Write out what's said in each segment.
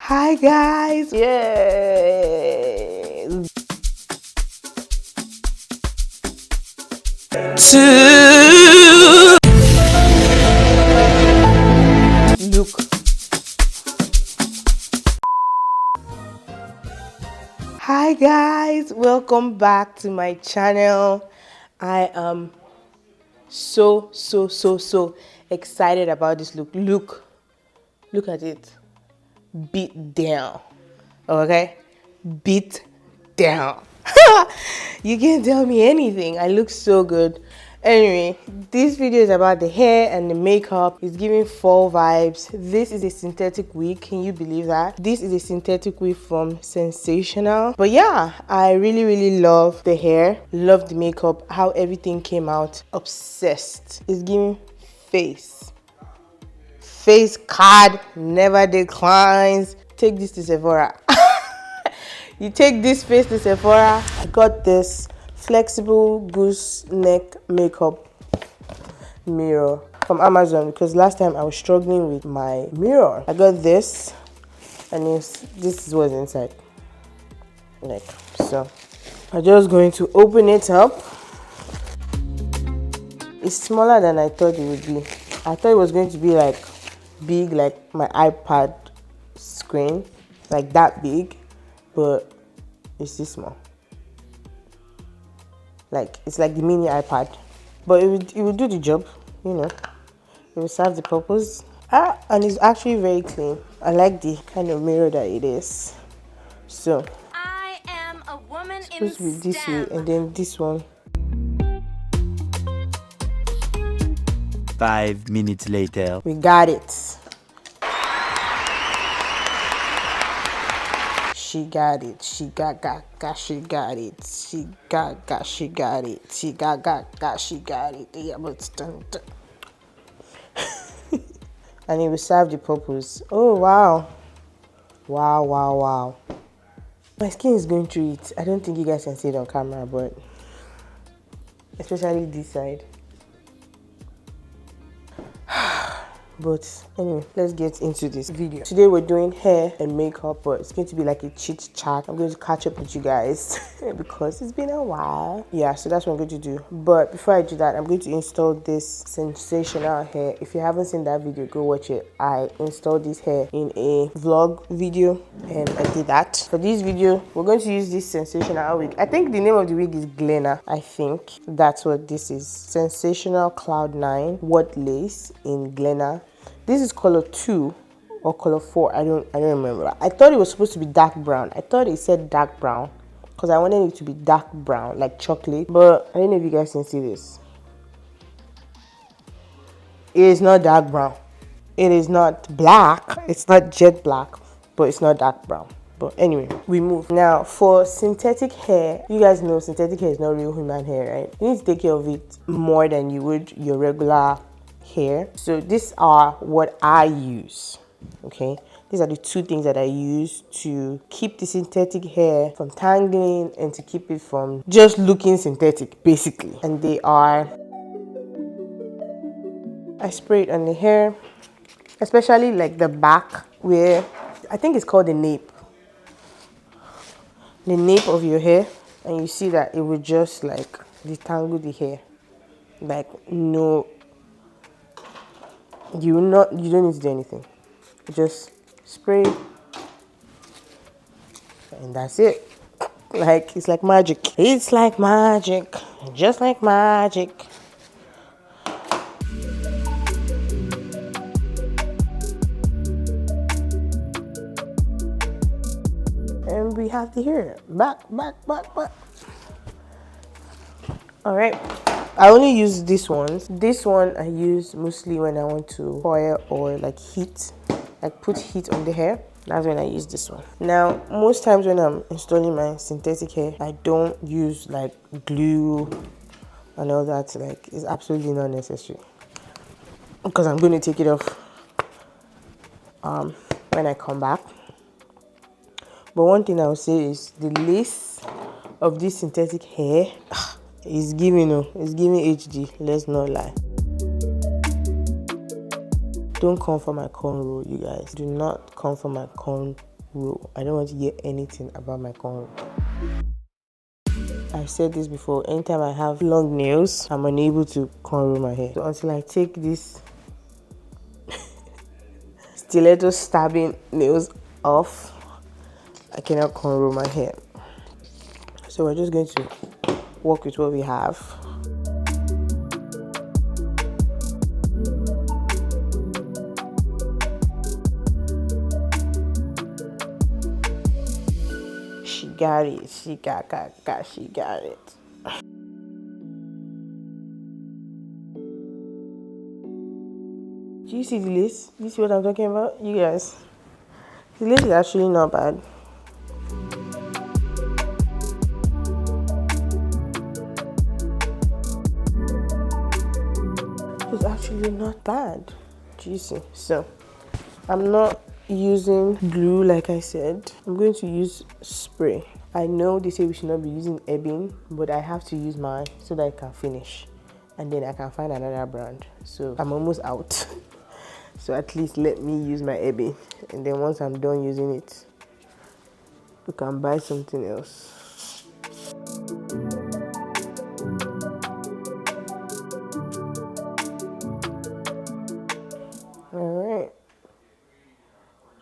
Hi guys! Yes! Look. Hi guys! Welcome back to my channel. I am so excited about this look. Look at it. Beat down. Okay? Beat down. You can't tell me anything. I look so good. Anyway, this video is about the hair and the makeup. It's giving fall vibes. This is a synthetic wig. Can you believe that? This is a synthetic wig from Sensational. But yeah, I really love the hair. Love the makeup. How everything came out. Obsessed. It's giving face card never declines. Take this to Sephora. You take this face to Sephora. I got this flexible gooseneck makeup mirror from Amazon because last time I was struggling with my mirror. I got this and this is what's inside. Like so. I'm just going to open it up. It's smaller than I thought it would be. I thought it was going to be like big, like my iPad screen, like that big, but it's this small. Like it's like the mini iPad, but it would do the job, you know. It will serve the purpose. And it's actually very clean. I like the kind of mirror that it is. So I am a woman it's supposed to be this way, and then this one. 5 minutes later. We got it. She got it. She got she got it. She got she got it. She got she got it. Yeah, but and it will serve the purpose. Oh wow. Wow. My skin is going through it. I don't think you guys can see it on camera, but especially this side. But anyway, let's get into this video. Today we're doing hair and makeup, but it's going to be like a chit chat. I'm going to catch up with you guys because it's been a while. Yeah, so that's what I'm going to do. But before I do that, I'm going to install this Sensational hair. If you haven't seen that video, go watch it. I installed this hair in a vlog video and I did that. For this video, we're going to use this Sensational wig. I think the name of the wig is Glenna. I think that's what this is. Sensational Cloud 9 What Lace in Glenna. This is color 2 or color 4. I don't remember. I thought it was supposed to be dark brown. I thought it said dark brown because I wanted it to be dark brown, like chocolate. But I don't know if you guys can see this. It is not dark brown. It is not black. It's not jet black, but it's not dark brown. But anyway, we move. Now, for synthetic hair, you guys know synthetic hair is not real human hair, right? You need to take care of it more than you would your regular hair. So these are what I use. Okay, these are the two things that I use to keep the synthetic hair from tangling and to keep it from just looking synthetic, basically. And they are, I spray it on the hair, especially like the back where I think it's called the nape of your hair, and you see that it will just like detangle the hair. Like no, you don't need to do anything. Just spray and that's it. Like it's like magic. It's like magic. Just like magic. And we have the hair. Back. Alright. I only use these ones. This one I use mostly when I want to oil or like heat, like put heat on the hair. That's when I use this one. Now, most times when I'm installing my synthetic hair, I don't use like glue and all that. Like, it's absolutely not necessary because I'm going to take it off when I come back. But one thing I will say is the lace of this synthetic hair is giving HD. Let's not lie. Don't come for my cornrow, you guys. Do not come for my cornrow. row. I don't want to hear anything about my cornrow. I've said this before, anytime I have long nails, I'm unable to cornrow my hair. So until I take this stiletto stabbing nails off, I cannot cornrow my hair. So we're just going to work with what we have. She got it. She got it. Do you see the lace? Do you see what I'm talking about? You guys, the lace is actually not bad. It's actually not bad. Do you see? So, I'm not using glue like I said. I'm going to use spray. I know they say we should not be using ebbing, but I have to use mine so that I can finish. And then I can find another brand. So, I'm almost out. So at least let me use my ebbing. And then once I'm done using it, we can buy something else. Alright.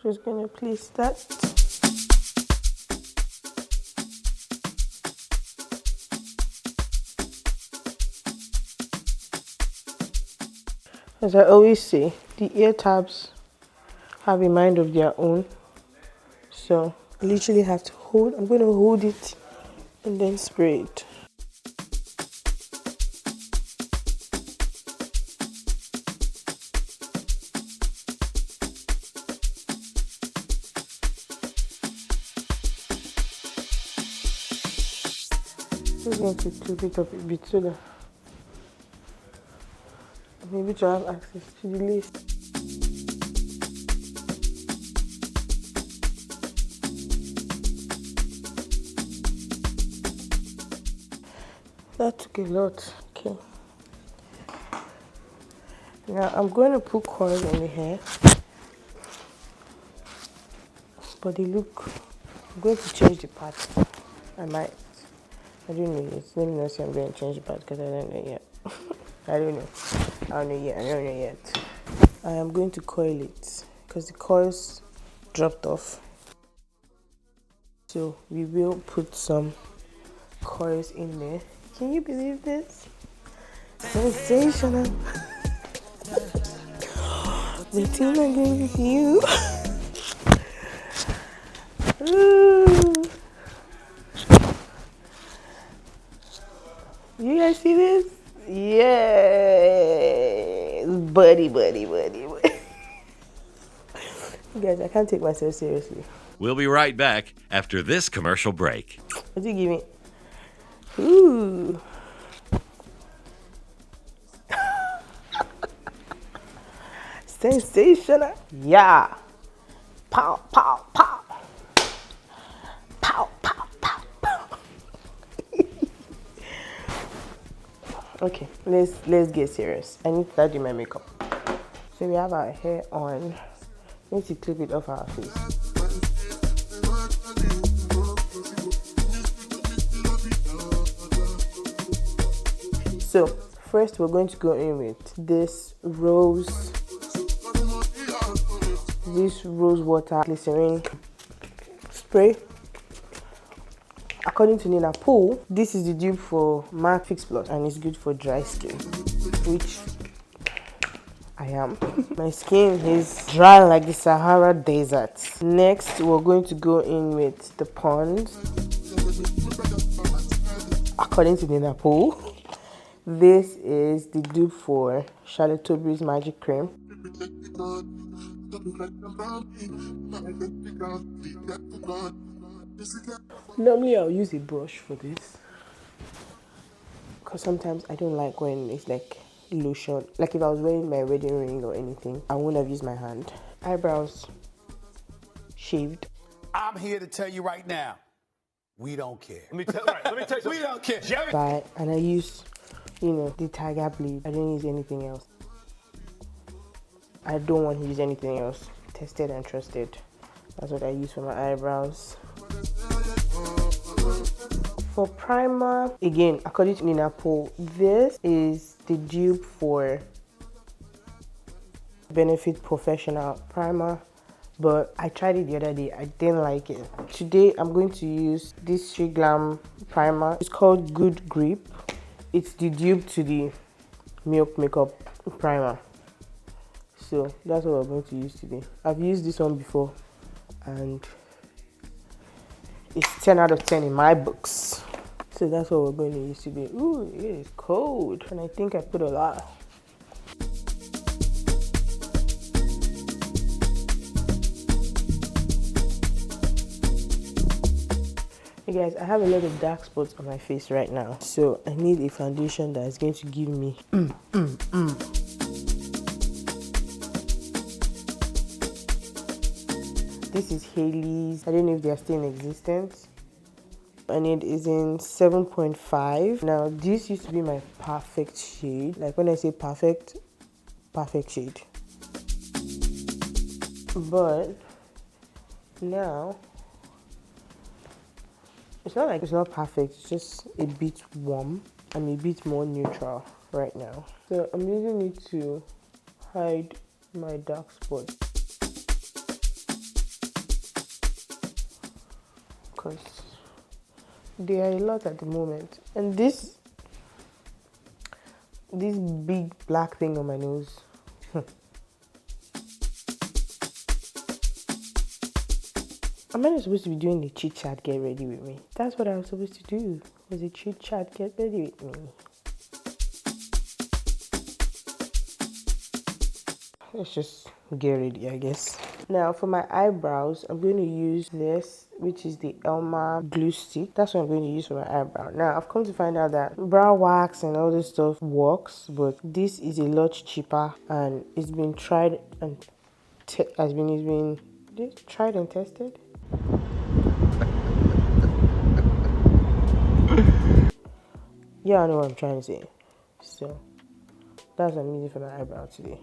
Just gonna place that. As I always say, the ear tabs have a mind of their own. So I literally have to hold, I'm going to hold it and then spray it. I'm going to clip it up a bit so that maybe to have access to the lace. That took a lot. Okay. Now I'm going to put coil in the hair. But they look, I'm going to change the part. I might. I don't know yet. Let me not say I'm going to change the part because I don't know yet. I don't know. I don't know yet. I am going to coil it because the coils dropped off. So we will put some coils in there. Can you believe this? Sensational. Waiting again with you. Ooh. You guys see this? Yes, buddy. Guys, I can't take myself seriously. We'll be right back after this commercial break. What do you give me? Ooh. Sensational. Yeah. Pow, pow, pow. Pow, pow, pow, pow. Okay, let's get serious. I need to start doing my makeup. So we have our hair on. We need to clip it off our face. So first we're going to go in with this rose water glycerin spray. According to Nina Poole, this is the dupe for MAC Fix Plus and it's good for dry skin, which I am. My skin is dry like the Sahara Desert. Next, we're going to go in with the Pond. According to Nina Poole, this is the dupe for Charlotte Tilbury's Magic Cream. Normally I'll use a brush for this because sometimes I don't like when it's like lotion. Like if I was wearing my wedding ring or anything, I wouldn't have used my hand. Eyebrows shaved. I'm here to tell you right now, we don't care. Let me tell you, We don't care. Jerry. And I use, the tiger blade. I don't use anything else. I don't want to use anything else. Tested and trusted. That's what I use for my eyebrows. For primer, again, according to Nina Pool, this is the dupe for Benefit Professional Primer, but I tried it the other day. I didn't like it. Today, I'm going to use this Street Glam primer. It's called Good Grip. It's the dupe to the Milk Makeup Primer. So that's what we're going to use today. I've used this one before, and it's 10 out of 10 in my books. So that's what we're going to use today. Ooh, it is cold, and I think I put a lot. Hey guys, I have a lot of dark spots on my face right now, so I need a foundation that is going to give me This is Hailey's. I don't know if they are still in existence, and it is in 7.5. Now this used to be my perfect shade. Like when I say perfect, perfect shade. But now it's not like it's not perfect, it's just a bit warm. I'm a bit more neutral right now. So I'm using it to hide my dark spots, because there are a lot at the moment. And this big black thing on my nose. Am I not supposed to be doing the chit chat get ready with me? That's what I was supposed to do. Was a chit chat get ready with me. Let's just get ready, I guess. Now for my eyebrows, I'm going to use this, which is the Elma glue stick. That's what I'm going to use for my eyebrow. Now I've come to find out that brow wax and all this stuff works, but this is a lot cheaper, and it's been tried and tried and tested. Yeah, I know what I'm trying to say. So that's what I'm using for my eyebrow today.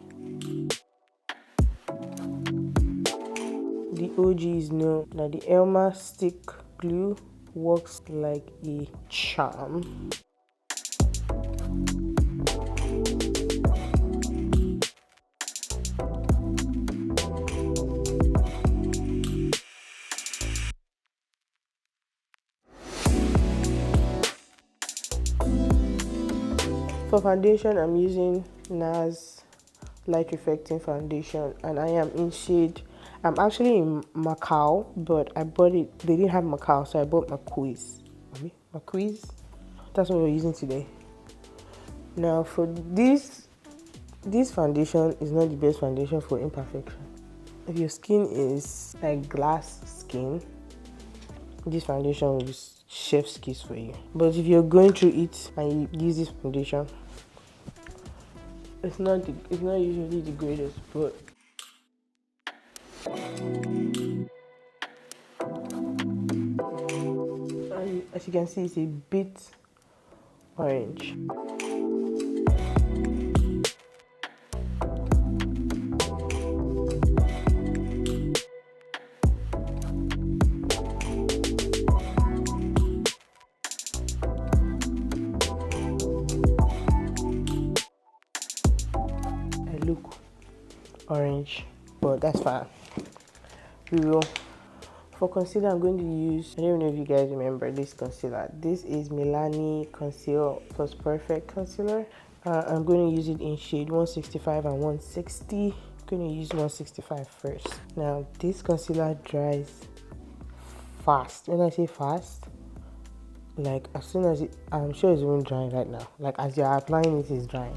The OGs know that the Elma stick glue works like a charm. For foundation, I'm using NARS Light Reflecting Foundation, and I am in shade. I'm actually in Macau, but I bought it. They didn't have Macau, so I bought Maquiz. That's what we're using today. Now for this foundation is not the best foundation for imperfection. If your skin is like glass skin, this foundation will be chef's kiss for you. But if you're going through it and you use this foundation, it's not usually the greatest, but and as you can see, it's a bit orange. I look orange, but that's fine. For concealer, I'm going to use, I don't know if you guys remember this concealer. This is Milani Conceal Plus Perfect Concealer. I'm going to use it in shade 165 and 160. I'm going to use 165 first. Now, this concealer dries fast. When I say fast, like as soon as I'm sure it's even drying right now. Like as you're applying it, it's drying.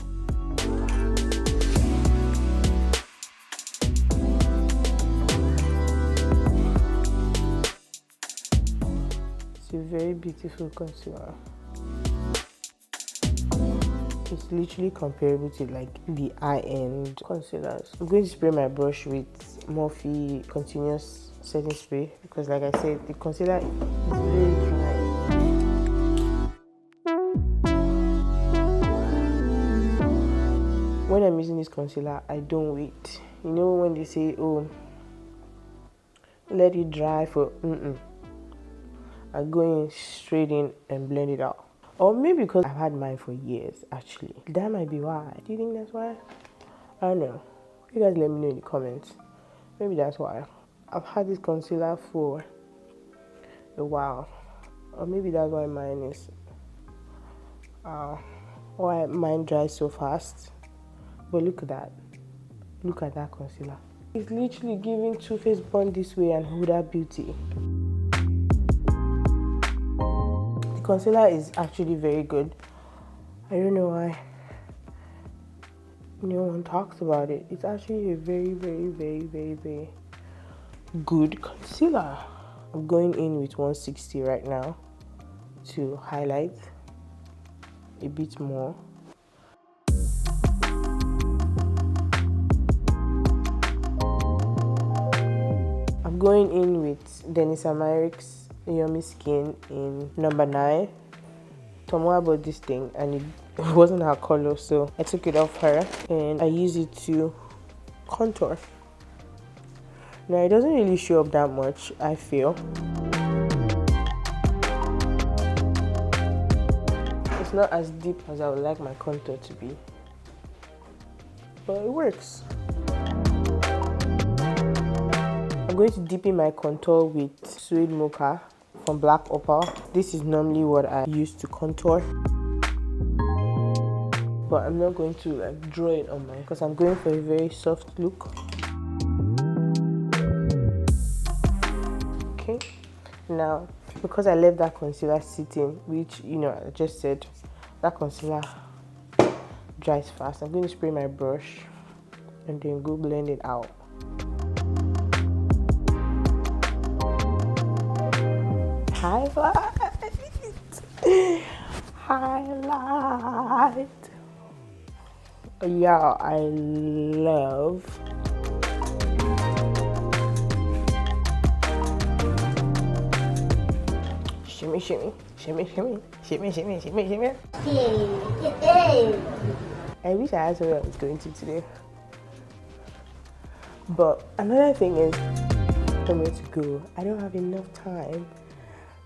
It's a very beautiful concealer. It's literally comparable to like the high-end concealers. I'm going to spray my brush with Morphe Continuous Setting Spray because, like I said, the concealer is very dry. When I'm using this concealer, I don't wait. You know when they say, oh, let it dry for I'm going straight in and blend it out. Or maybe because I've had mine for years, actually. That might be why. Do you think that's why? I don't know. You guys let me know in the comments. Maybe that's why. I've had this concealer for a while. Or maybe that's why mine is why mine dries so fast. But look at that. Look at that concealer. It's literally giving Too Faced Born This Way and Huda Beauty. The concealer is actually very good. I don't know why no one talks about it. It's actually a very, very, very, very, very good concealer. I'm going in with 160 right now to highlight a bit more. I'm going in with Dennis Amarik's Yummy Skin in number 9. Tomoa bought this thing and it wasn't her color, so I took it off her and I use it to contour. Now it doesn't really show up that much, I feel. It's not as deep as I would like my contour to be, but it works. I'm going to deepen my contour with Suede Mocha from Black Opal. This is normally what I use to contour, but I'm not going to like draw it on my, because I'm going for a very soft look. Okay, now because I left that concealer sitting, which I just said that concealer dries fast, I'm going to spray my brush and then go blend it out. Highlight. Yeah, I love shimmy, shimmy, shimmy, shimmy, shimmy, shimmy, shimmy, shimmy. I wish I had somewhere I was going to today. But another thing is, somewhere to go. I don't have enough time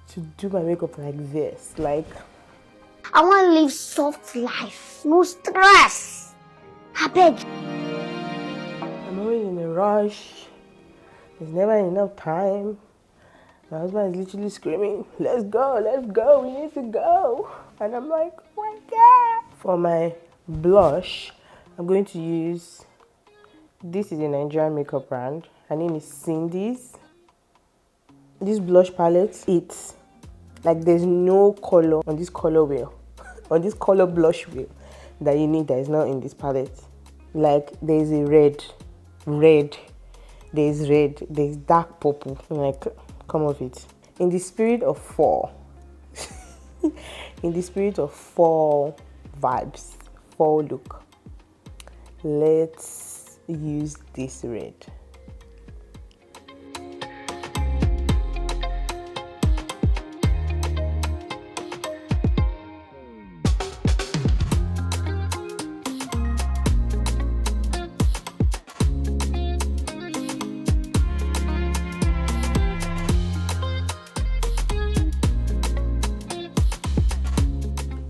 to do my makeup like this. Like, I want to live soft life, no stress. I beg. I'm always in a rush. There's never enough time. My husband is literally screaming, let's go, we need to go. And I'm like, oh my God. For my blush, I'm going to use, this is a Nigerian makeup brand. Her name is Cindy's. This blush palette, it's like there's no color on this color wheel, on this color blush wheel that you need that is not in this palette. Like there's a red, there's dark purple. Like, come off it. In the spirit of fall, in the spirit of fall vibes, fall look, let's use this red.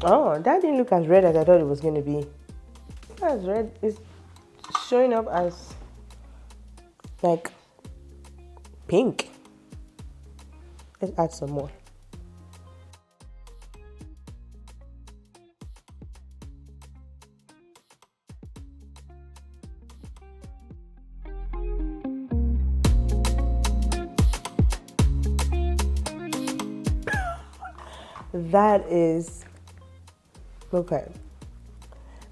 Oh, that didn't look as red as I thought it was going to be. It's not as red. It's showing up as like pink. Let's add some more. That is okay.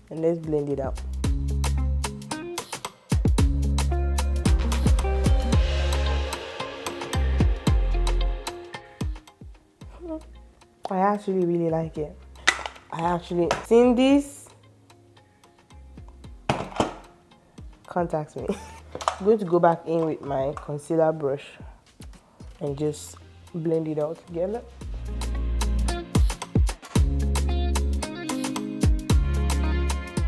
And let's blend it out. I actually really like it. I actually seen this. Contact me. I'm going to go back in with my concealer brush and just blend it out together.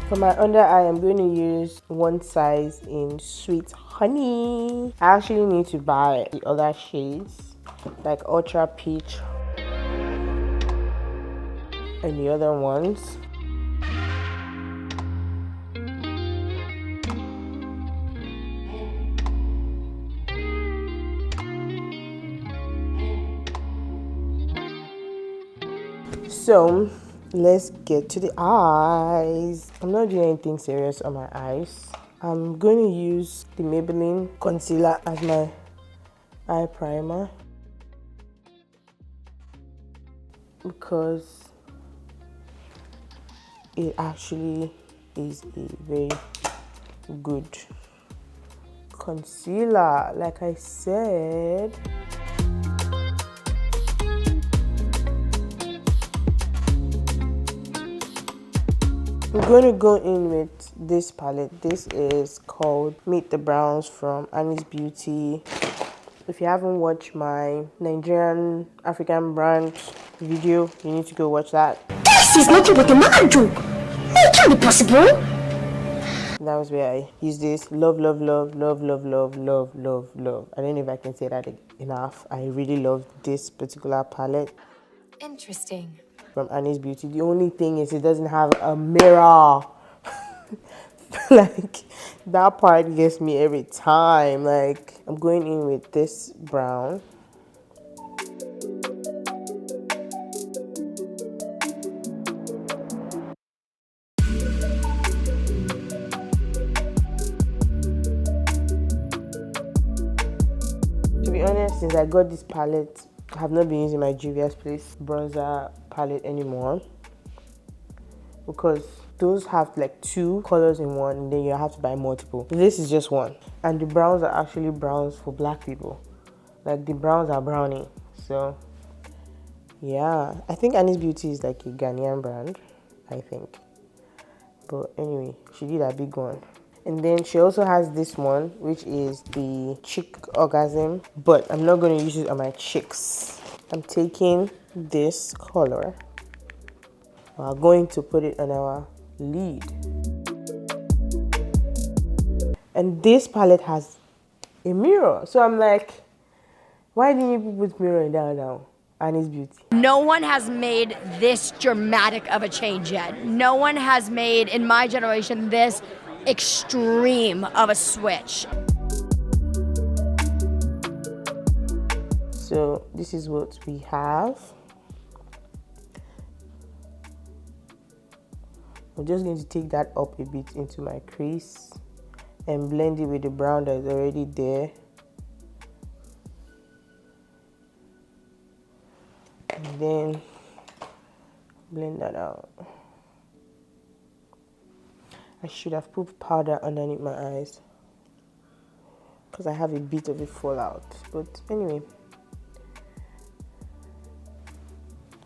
For my under eye, I'm going to use One Size in Sweet Honey. honey. I actually need to buy the other shades, like Ultra Peach and the other ones. So let's get to the eyes. I'm not doing anything serious on my eyes. I'm going to use the Maybelline concealer as my eye primer because it actually is a very good concealer, like I said. I'm going to go in with this palette. This is called Meet the Browns from Annie's Beauty. If you haven't watched my Nigerian African brand video, you need to go watch that. This is not what a man do. It can't be possible. That was where I used this. Love, love, love, love, love, love, love, love, love. I don't know if I can say that enough. I really love this particular palette. Interesting. From Annie's Beauty. The only thing is it doesn't have a mirror. Like, that part gets me every time. Like, I'm going in with this brown. To be honest, since I got this palette, I have not been using my Juvia's Place bronzer palette anymore because those have like 2 colors in one and then you have to buy multiple. This is just one, and the browns are actually browns for black people. Like, the browns are brownie. So yeah, I think Annie's Beauty is like a Ghanaian brand, I think. But anyway, she did a big one. And then she also has this one, which is the Cheek Orgasm, but I'm not going to use it on my cheeks. I'm taking this color. We're going to put it on our lid. And this palette has a mirror. So I'm like, why didn't you put mirror down now? Annie's Beauty. No one has made this dramatic of a change yet. No one has made, in my generation, this extreme of a switch. So this is what we have. I'm just going to take that up a bit into my crease and blend it with the brown that is already there. And then blend that out. I should have put powder underneath my eyes because I have a bit of a fallout. But anyway,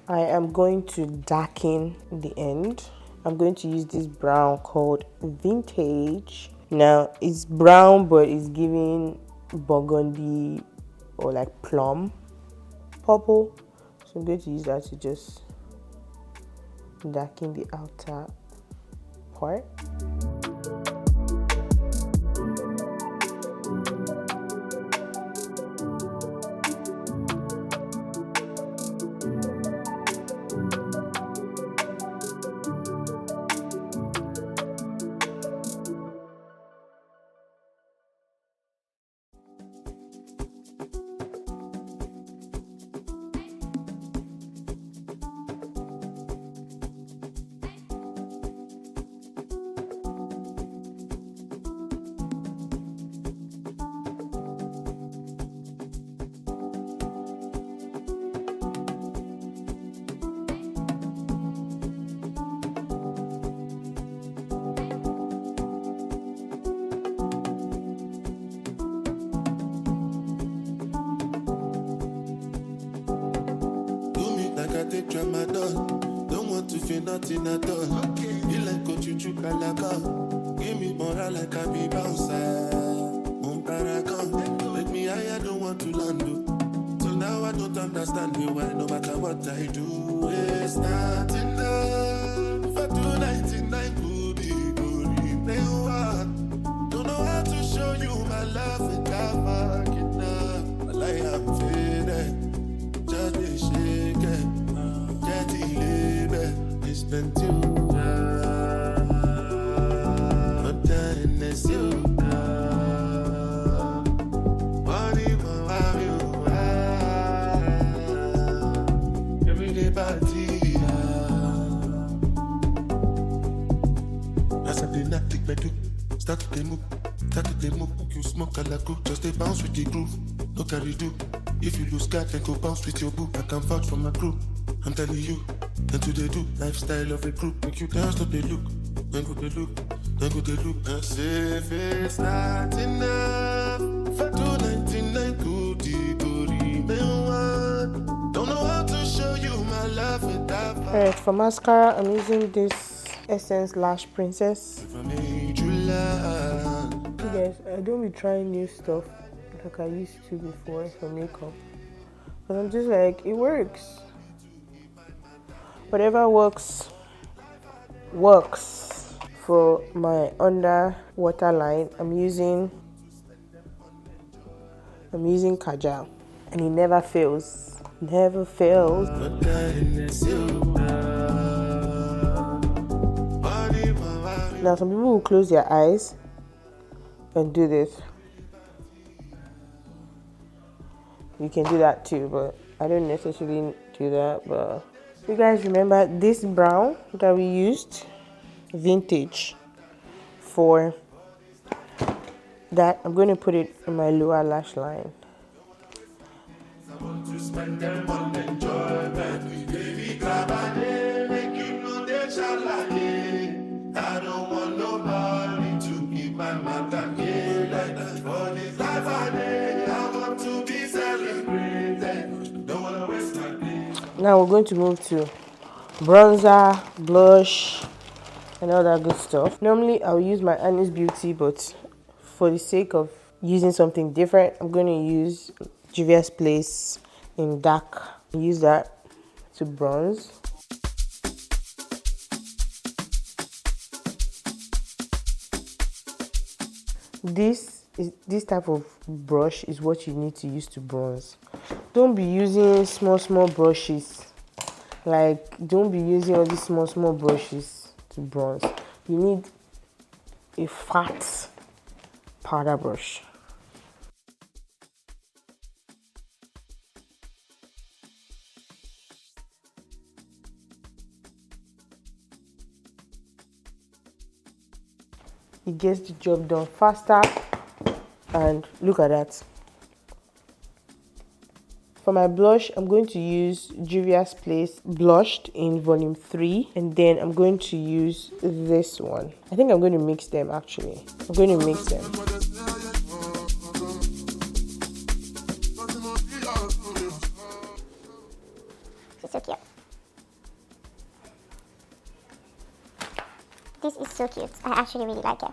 I am going to darken the end. I'm going to use this brown called Vintage. Now, it's brown, but it's giving burgundy or like plum purple. So I'm going to use that to just darken the outer part. Take tramadol. Don't want to feel nothing at all. You like what you kalaka. Give me moral like I be bouncer. Make me higher, don't want to land. So now I don't understand me why no matter what I do, it's not enough. For 299 could be good. Don't know how to show you my love. spent you. Not that it's you. Everyday party. As I did not take my do. Start to move. You smoke a la cook, just a bounce with the groove. No carry do. If you lose God, then go bounce with your boo. I can vouch for my crew. I'm telling you, and to they do lifestyle of a group. Make you dance, not they look. Then go they look. And say if it's not enough, for 299 goodie, don't know how to show you my love without. Alright, for mascara, I'm using this Essence Lash Princess. If I made you laugh. You guys, I don't be trying new stuff like I used to before for makeup. But I'm just like, it works. Whatever works. For my under water line, I'm using Kajal. And it never fails. Never fails. Now some people will close their eyes and do this. You can do that too, but I don't necessarily do that. But you guys remember this brown that we used, vintage, for that? I'm going to put it in my lower lash line. I want to spend them on enjoyment. Baby, grab a day, make you know they shall like it. I don't want nobody to keep my mouth again like that. For this life I live, I want to be celebrated. Don't want to waste my day. Now we're going to move to bronzer, blush, and all that good stuff. Normally I'll use my Annie's Beauty, but for the sake of using something different, I'm going to use Juvia's Place in dark. Use that to bronze. This type of brush is what you need to use to bronze. Don't be using small brushes. Like, don't be using all these small brushes to bronze. You need a fat powder brush. It gets the job done faster, and look at that. For my blush, I'm going to use Juvia's Place Blushed in volume 3, and then I'm going to use this one. I think I'm going to mix them actually. I'm going to mix them. She's so cute. This is so cute. I actually really like it.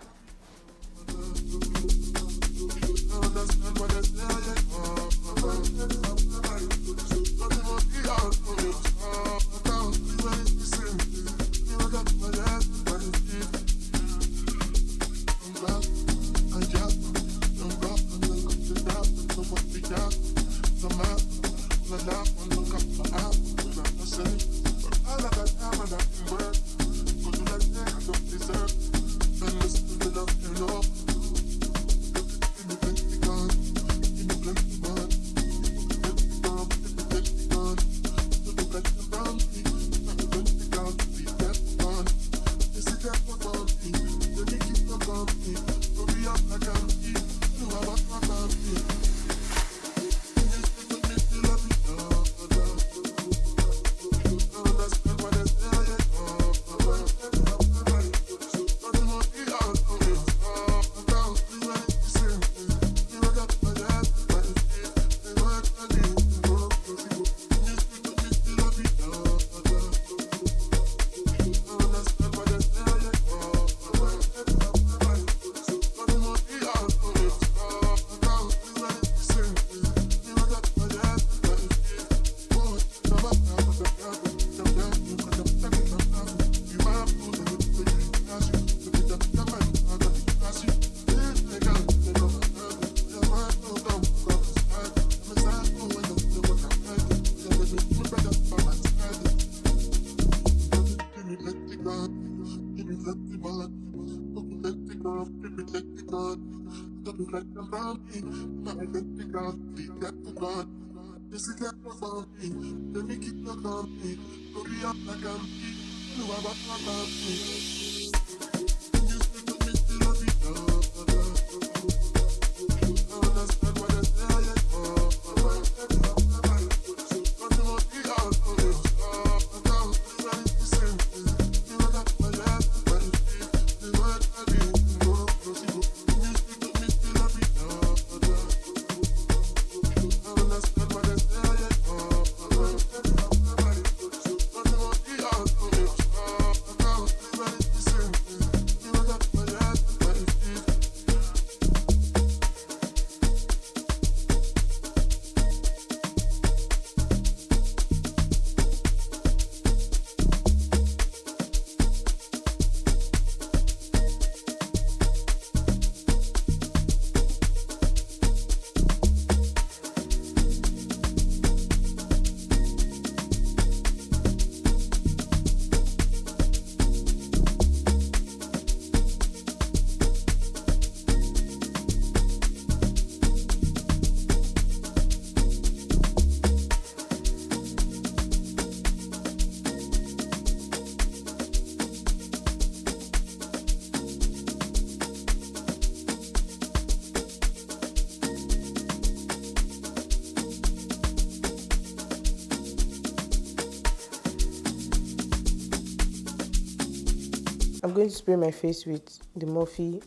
I'm going to spray my face with the Morphe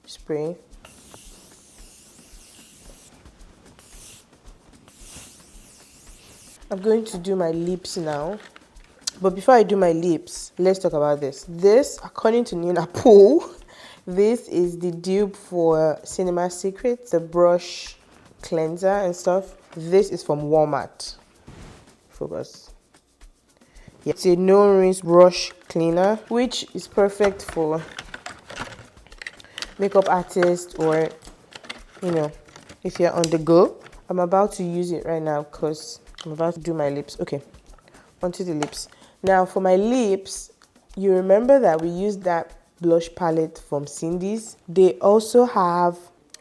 spray. I'm going to do my lips now. But before I do my lips, let's talk about this. This, according to Nina Poole, this is the dupe for Cinema Secret, the brush cleanser and stuff. This is from Walmart. Focus. Yeah, it's a no rinse brush cleaner, which is perfect for makeup artists or, you know, if you're on the go. I'm about to use it right now because I'm about to do my lips. Okay, onto the lips. Now for my lips, you remember that we used that blush palette from Cindy's. They also have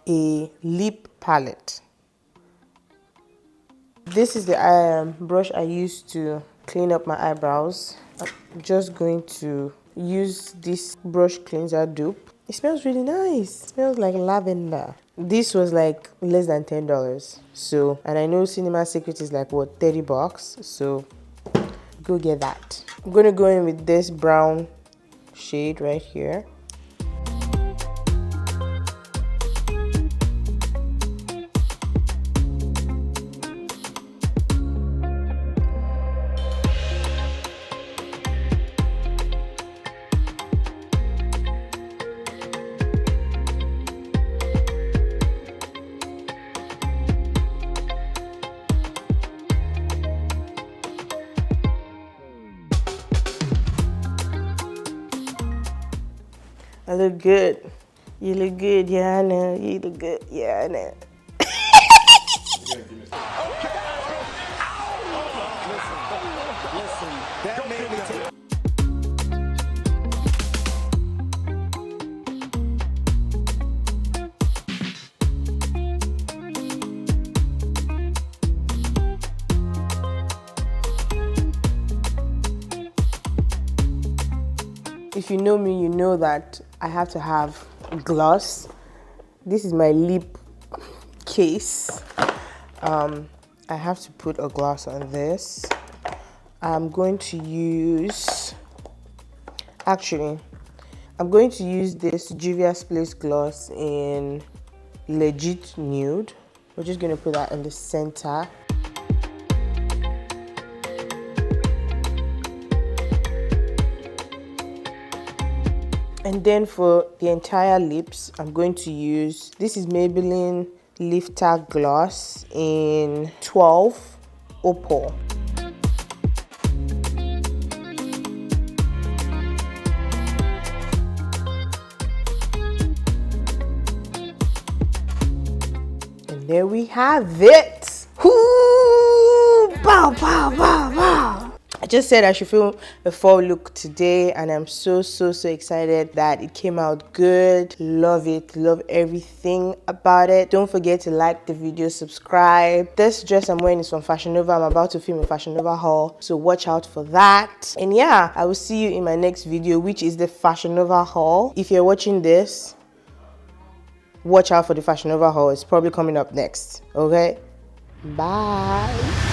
a lip palette. This is the brush I used to clean up my eyebrows. I'm just going to use this brush cleanser dupe. It smells really nice. It smells like lavender. This was like less than $10. So, and I know Cinema Secret is like what, $30. So go get that. I'm gonna go in with this brown shade right here. I look good. You look good, yeah, I know. You look good, yeah, I know. If you know me, you know that I have to have gloss. This is my lip case. I have to put a gloss on this. I'm going to use, actually, I'm going to use this Juvia's Place gloss in Legit Nude. We're just going to put that in the center. And then for the entire lips, I'm going to use, this is Maybelline Lifter Gloss in 12 Opal. And there we have it. Ooh, bow, bow, bow, bow. I just said I should film a fall look today, and I'm so excited that it came out good. Love it, love everything about it. Don't forget to like the video, subscribe. This dress I'm wearing is from Fashion Nova. I'm about to film a Fashion Nova haul, so watch out for that. And yeah, I will see you in my next video, which is the Fashion Nova haul. If you're watching this, watch out for the Fashion Nova haul. It's probably coming up next. Okay, bye.